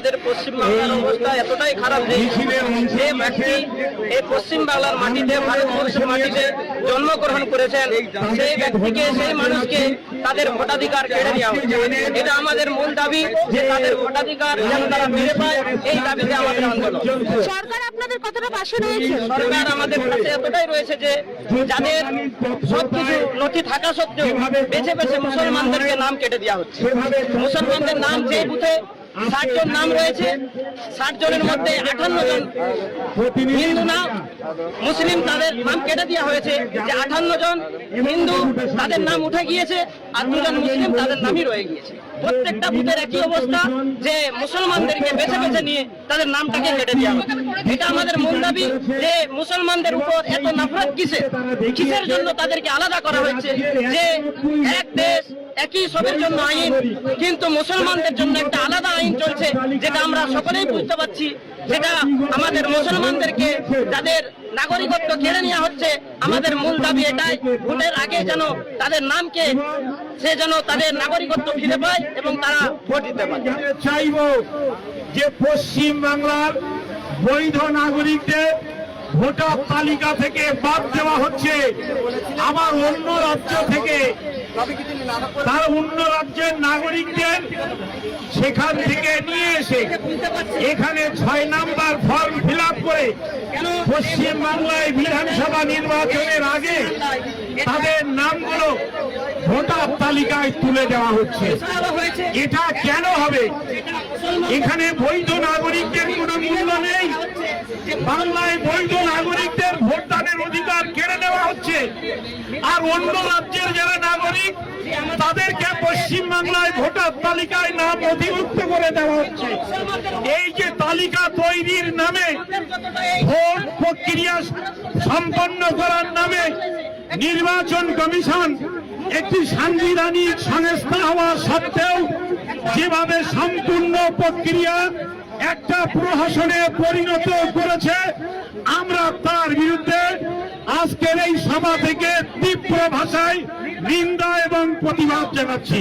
আমাদের পশ্চিম বাংলার অবস্থা এতটাই খারাপ যে ব্যক্তি এই পশ্চিম বাংলার মাটিতে, ভারতবর্ষের মাটিতে জন্মগ্রহণ করেছেন, সেই ব্যক্তিকে, সেই মানুষকে তাদের ভোটাধিকার কেড়ে নেওয়া হচ্ছে। এটা আমাদের মূল দাবি যে তাদের ভোটাধিকার যেন তারা ফিরে পায়, এই দাবিতে আমাদের আন্দোলন। সরকার আপনাদের কতটা পাশে রয়েছে? সরকার আমাদের পাশে এতটাই রয়েছে যে যাদের সবকিছু নথি থাকা সত্ত্বেও বেছে বেছে মুসলমানদেরকে নাম কেটে দেওয়া হচ্ছে। মুসলমানদের নাম যে বুথে 60 জন নাম রয়েছে, 60 জনের মধ্যে 58 জন হিন্দু নাম, মুসলিম তাদের নাম কেটে দেওয়া হয়েছে। যে 58 জন হিন্দু তাদের নাম উঠে গিয়েছে আর 2 জন মুসলিম তাদের নামই রয়ে গিয়েছে। প্রত্যেকটা বুথের একই অবস্থা যে মুসলমানদেরকে বেছে বেছে নিয়ে তাদের নামটাকে কেটে দেওয়া হচ্ছে। এটা আমাদের মূল দাবি যে মুসলমানদের উপর এত নফরত কিসের জন্য তাদেরকে আলাদা করা হয়েছে। যে এক দেশ একই সবের জন্য আইন, কিন্তু মুসলমানদের জন্য একটা আলাদা আইন চলছে, যেটা আমরা সকলেই বুঝতে পারছি। যেটা আমাদের মুসলমানদেরকে যাদের নাগরিকত্ব কেড়ে নেওয়া হচ্ছে। আমাদের মূল দাবি এটাই, ভোটের আগে যেন তাদের নামকে, সে যেন তাদের নাগরিকত্ব ফিরে পায় এবং তারা ভোট দিতে পারে। চাইব যে পশ্চিম বাংলার বৈধ নাগরিকদের ভোটার তালিকা থেকে বাদ দেওয়া হচ্ছে। আবার অন্য রাজ্য থেকে, তার অন্য রাজ্যের নাগরিকদের সেখান থেকে নিয়ে এসে এখানে 6 নাম্বার ফর্ম ফিল আপ করে পশ্চিম বাংলায় বিধানসভা নির্বাচনের আগে তাদের নামগুলো ভোটার তালিকায় তুলে দেওয়া হচ্ছে। এটা কেন হবে? এখানে বৈধ নাগরিকদের কোনো মূল্য নেই। বাংলায় বৈধ নাগরিকদের ভোটদানের অধিকার কেড়ে নেওয়া হচ্ছে, আর অন্য রাজ্যের যারা নাগরিক তাদেরকে পশ্চিম বাংলায় ভোটার তালিকায় নাম অধিভুক্ত করে দেওয়া হচ্ছে। এই যে তালিকা তৈরির নামে, ভোট প্রক্রিয়া সম্পন্ন করার নামে নির্বাচন কমিশন একটি সাংবিধানিক সংস্থা হওয়া সত্ত্বেও যেভাবে সম্পূর্ণ প্রক্রিয়া একটা প্রহসনে পরিণত করেছে, আমরা তার বিরুদ্ধে আজকের এই সভা থেকে তীব্র ভাষায় নিন্দা এবং প্রতিবাদ জানাচ্ছি।